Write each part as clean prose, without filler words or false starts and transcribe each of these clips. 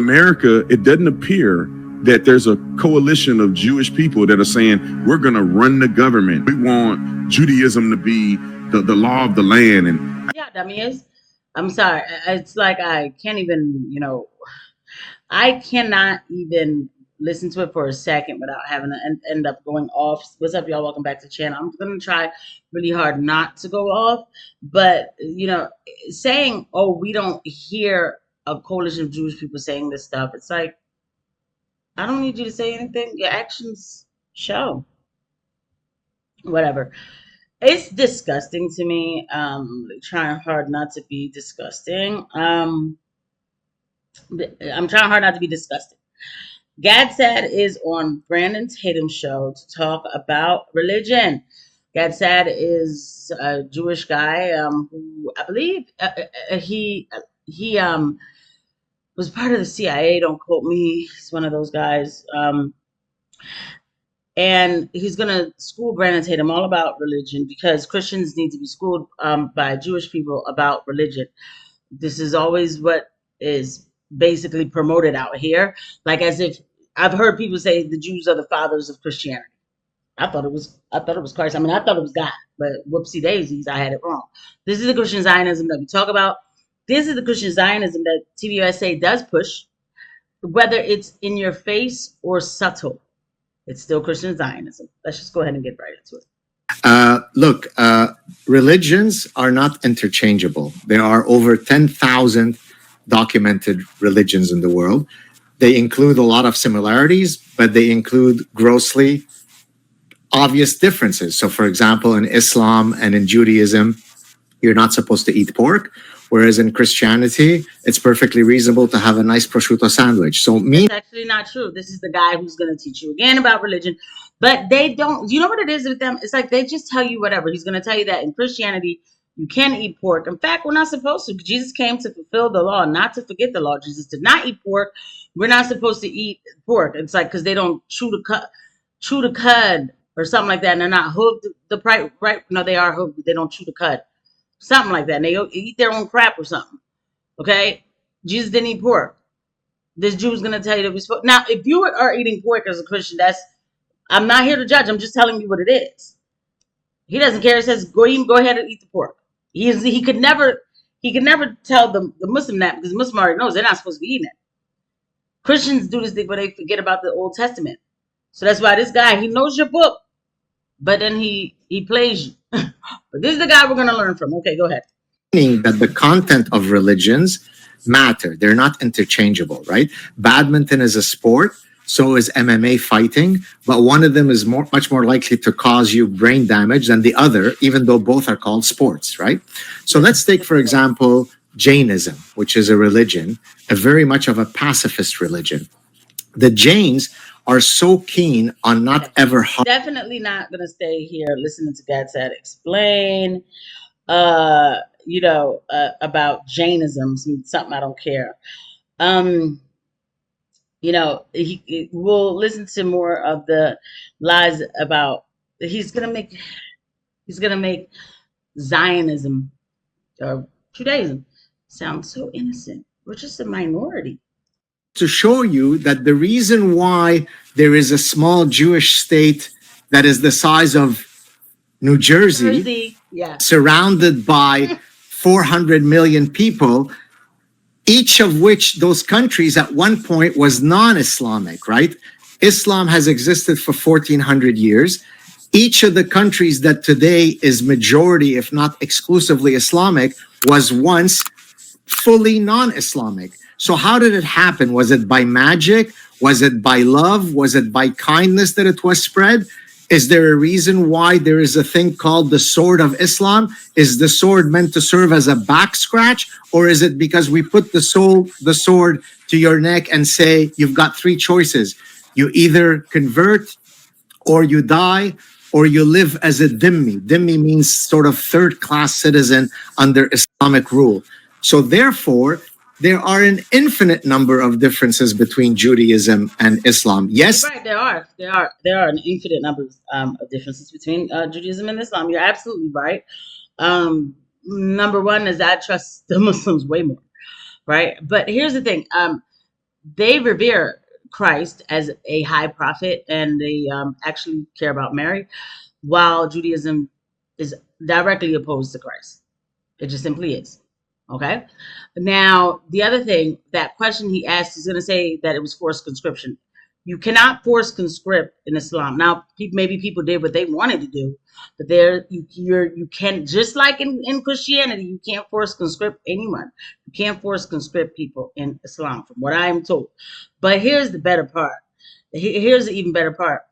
America, it doesn't appear that there's a coalition of Jewish people that are saying, we're going to run the government. We want Judaism to be the law of the land. And yeah, dummies. I'm sorry. It's like I can't even, I cannot even listen to it for a second without having to end up going off. What's up, y'all? Welcome back to the channel. I'm going to try really hard not to go off. But, saying, oh, we don't hear a coalition of Jewish people saying this stuff. It's like, I don't need you to say anything. Your actions show. Whatever. It's disgusting to me. Trying hard not to be disgusting. I'm trying hard not to be disgusting. Gad Sad is on Brandon Tatum's show to talk about religion. Gad Sad is a Jewish guy who I believe he was part of the CIA. Don't quote me. He's one of those guys. And he's going to school Brandon Tatum all about religion because Christians need to be schooled by Jewish people about religion. This is always what is basically promoted out here. Like as if I've heard people say the Jews are the fathers of Christianity. I thought it was Christ. I mean, I thought it was God, but whoopsie daisies, I had it wrong. This is the Christian Zionism that we talk about. This is the Christian Zionism that TPUSA does push, whether it's in your face or subtle. It's still Christian Zionism. Let's just go ahead and get right into it. Look, religions are not interchangeable. There are over 10,000 documented religions in the world. They include a lot of similarities, but they include grossly obvious differences. So, for example, in Islam and in Judaism, you're not supposed to eat pork. Whereas in Christianity, it's perfectly reasonable to have a nice prosciutto sandwich. So That's actually not true. This is the guy who's going to teach you again about religion. But they don't, you know what it is with them? It's like they just tell you whatever. He's going to tell you that in Christianity, you can eat pork. In fact, we're not supposed to. Jesus came to fulfill the law, not to forget the law. Jesus did not eat pork. We're not supposed to eat pork. It's like because they don't chew the cud or something like that. And they're not hooked right. No, they are hooked. They don't chew the cud. Something like that. And they eat their own crap or something. Okay? Jesus didn't eat pork. This Jew's going to tell you that we're supposed. Now, if you are eating pork as a Christian, I'm not here to judge. I'm just telling you what it is. He doesn't care. He says, go ahead and eat the pork. He could never tell the Muslim that because the Muslim already knows they're not supposed to be eating it. Christians do this thing where they forget about the Old Testament. So that's why this guy, he knows your book, but then he plays you. But this is the guy we're going to learn from. Okay, go ahead. Meaning that the content of religions matter. They're not interchangeable, right? Badminton is a sport, so is MMA fighting, but one of them is much more likely to cause you brain damage than the other, even though both are called sports, right? So let's take, for example, Jainism, which is a religion, a very much of a pacifist religion. The Jains are so keen on not ever definitely not going to stay here listening to Gad Sad explain about Jainism, something I don't care. We'll listen to more of the lies about he's gonna make Zionism or Judaism sound so innocent. We're just a minority. To show you that the reason why there is a small Jewish state that is the size of New Jersey, surrounded by 400 million people, each of which those countries at one point was non-Islamic, right? Islam has existed for 1400 years. Each of the countries that today is majority, if not exclusively Islamic, was once fully non-Islamic. So how did it happen? Was it by magic? Was it by love? Was it by kindness that it was spread? Is there a reason why there is a thing called the sword of Islam? Is the sword meant to serve as a back scratch? Or is it because we put the sword to your neck and say, you've got three choices. You either convert or you die or you live as a dhimmi. Dhimmi means sort of third-class citizen under Islamic rule. So therefore, there are an infinite number of differences between Judaism and Islam. Yes, right. There are an infinite number of differences between Judaism and Islam. You're absolutely right. Number one is I trust the Muslims way more, right? But here's the thing: they revere Christ as a high prophet, and they actually care about Mary, while Judaism is directly opposed to Christ. It just simply is. Okay. Now, the other thing, that question he asked, he's going to say that it was forced conscription. You cannot force conscript in Islam. Now, maybe people did what they wanted to do, but you can, just like in Christianity, you can't force conscript anyone. You can't force conscript people in Islam, from what I am told. But here's the better part. Here's the even better part.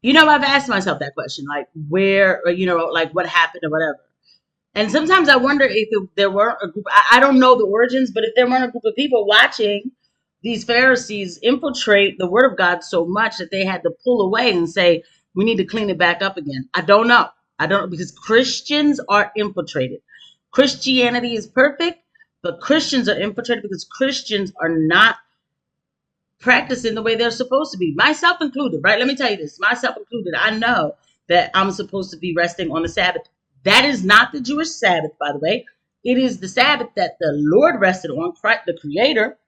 I've asked myself that question, like where, like what happened or whatever. And sometimes I wonder if there weren't a group, I don't know the origins, but if there weren't a group of people watching these Pharisees infiltrate the word of God so much that they had to pull away and say, we need to clean it back up again. I don't know. Because Christians are infiltrated. Christianity is perfect, but Christians are infiltrated because Christians are not practicing the way they're supposed to be, myself included, right? Let me tell you this, myself included. I know that I'm supposed to be resting on the Sabbath. That is not the Jewish Sabbath, by the way. It is the Sabbath that the Lord rested on, Christ, the Creator.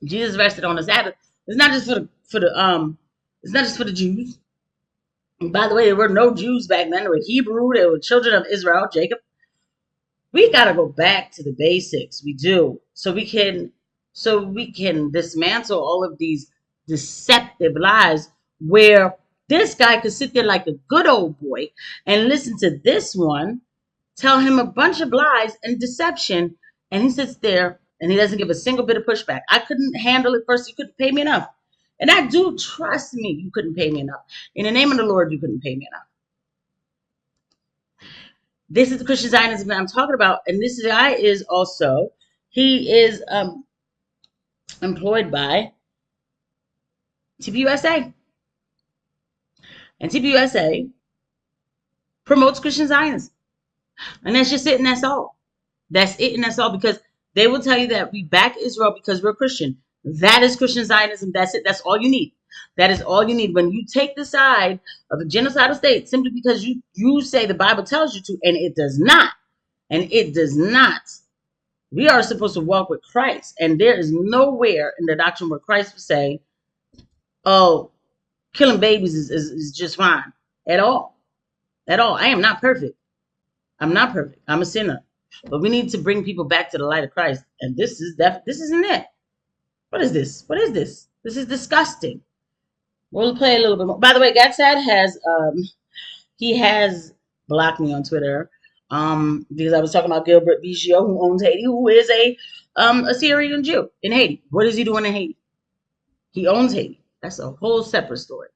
Jesus rested on the Sabbath. It's not just it's not just for the Jews. And by the way, there were no Jews back then. They were Hebrew. They were children of Israel, Jacob. We got to go back to the basics. We do. So we can dismantle all of these deceptive lies, where this guy could sit there like a good old boy and listen to this one tell him a bunch of lies and deception, and he sits there and he doesn't give a single bit of pushback. I couldn't handle it first. You couldn't pay me enough. And I do, trust me, you couldn't pay me enough. In the name of the Lord, you couldn't pay me enough. This is the Christian Zionism that I'm talking about. And this guy is also, he is employed by TPUSA. And TPUSA promotes Christian Zionism. And that's just it, and that's all. That's it, and that's all, because they will tell you that we back Israel because we're Christian. That is Christian Zionism. That's it. That's all you need. That is all you need. When you take the side of a genocidal state simply because you say the Bible tells you to, and it does not. And it does not. We are supposed to walk with Christ. And there is nowhere in the doctrine where Christ would say, oh, killing babies is just fine. At all. At all. I am not perfect. I'm not perfect. I'm a sinner. But we need to bring people back to the light of Christ. And this isn't it. What is this? What is this? This is disgusting. We'll play a little bit more. By the way, Gatsad has blocked me on Twitter because I was talking about Gilbert Bigio, who owns Haiti, who is a Syrian Jew in Haiti. What is he doing in Haiti? He owns Haiti. That's a whole separate story.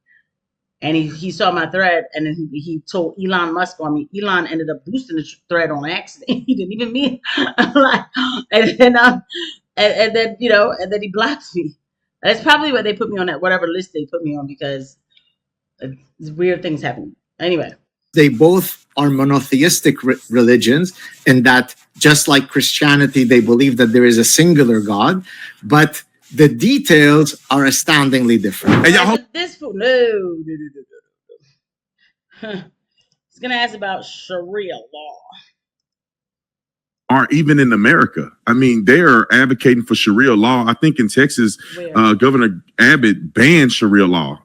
And he saw my thread, and then he told Elon Musk on me. Elon ended up boosting the thread on accident. He didn't even mean it. and then he blocked me. That's probably why they put me on that whatever list they put me on, because weird things happen. Anyway, they both are monotheistic religions, in that just like Christianity, they believe that there is a singular God, but the details are astoundingly different. And y'all, this fool, no. He's gonna ask about Sharia law. Or even in America, I mean, they are advocating for Sharia law. I think in Texas, Governor Abbott banned Sharia law,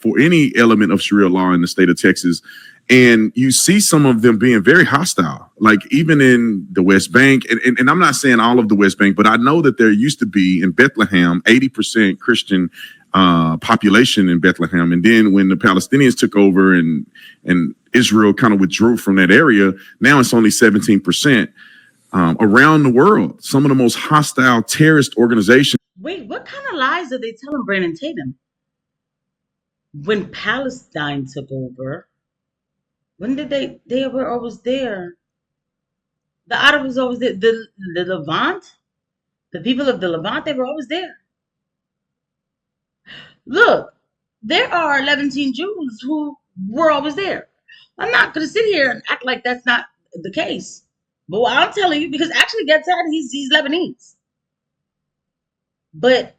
for any element of Sharia law in the state of Texas. And you see some of them being very hostile, like even in the West Bank. And I'm not saying all of the West Bank, but I know that there used to be in Bethlehem, 80% Christian population in Bethlehem. And then when the Palestinians took over and Israel kind of withdrew from that area, now it's only 17%. Around the world, some of the most hostile terrorist organizations. Wait, what kind of lies did they tell him, Brandon Tatum? When Palestine took over, when did they were always there? The Arab was always there. The Levant, the people of the Levant, they were always there. Look, there are 11 Jews who were always there. I'm not going to sit here and act like that's not the case. But I'm telling you, because actually gets out, he's Lebanese. But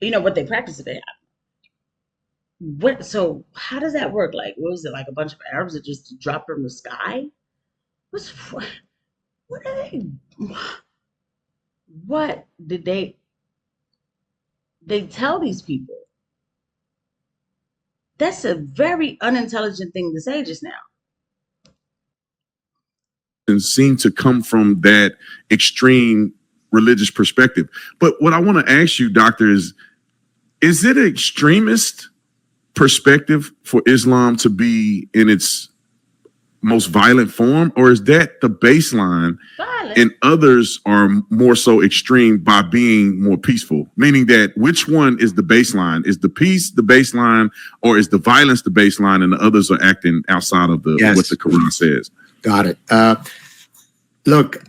you know what they practice today. So how does that work? Like, what was it, like a bunch of Arabs that just dropped from the sky? What are they? What did they? they tell these people. That's a very unintelligent thing to say just now. And seem to come from that extreme religious perspective. But what I want to ask you, Doctor, is it an extremist perspective for Islam to be in its most violent form, or is that the baseline? Violent. And others are more so extreme by being more peaceful? Meaning that which one is the baseline? Is the peace the baseline, or is the violence the baseline, and the others are acting outside of the what the Quran says? Got it. Look,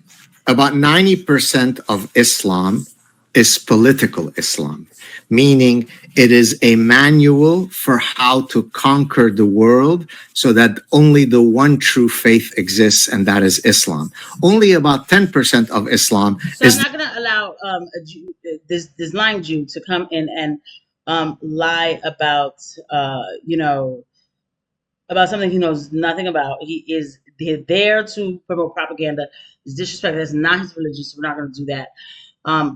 about 90% of Islam is political Islam, meaning it is a manual for how to conquer the world so that only the one true faith exists, and that is Islam. Only about 10% of Islam is... I'm not going to allow a Jew, this lying Jew to come in and lie about, about something he knows nothing about. He is there to promote propaganda. It's disrespectful. That's not his religion, so we're not going to do that.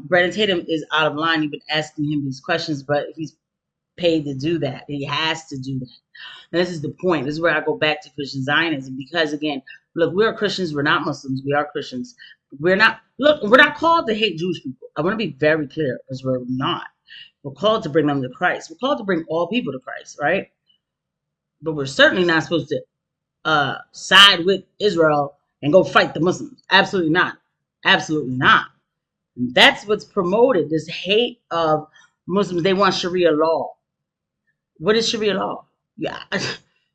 Brandon Tatum is out of line. You've been asking him these questions, but he's paid to do that. He has to do that. And this is the point. This is where I go back to Christian Zionism, because again, look, we're Christians. We're not Muslims. We are Christians. We're not called to hate Jewish people. I want to be very clear, because we're not. We're called to bring them to Christ. We're called to bring all people to Christ, right? But we're certainly not supposed to side with Israel and go fight the Muslims. Absolutely not. Absolutely not. That's what's promoted, this hate of Muslims. They want Sharia law. What is Sharia law? Yeah.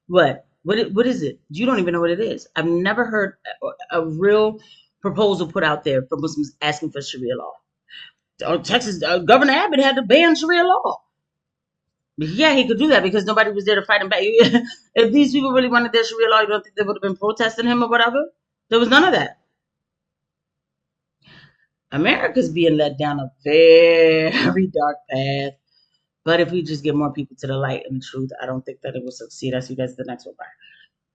What is it? You don't even know what it is. I've never heard a real proposal put out there for Muslims asking for Sharia law. Texas Governor Abbott had to ban Sharia law. Yeah, he could do that because nobody was there to fight him back. If these people really wanted their Sharia law, you don't think they would have been protesting him or whatever? There was none of that. America's being led down a very dark path. But if we just get more people to the light and the truth, I don't think that it will succeed. I'll see you guys in the next one. Bye.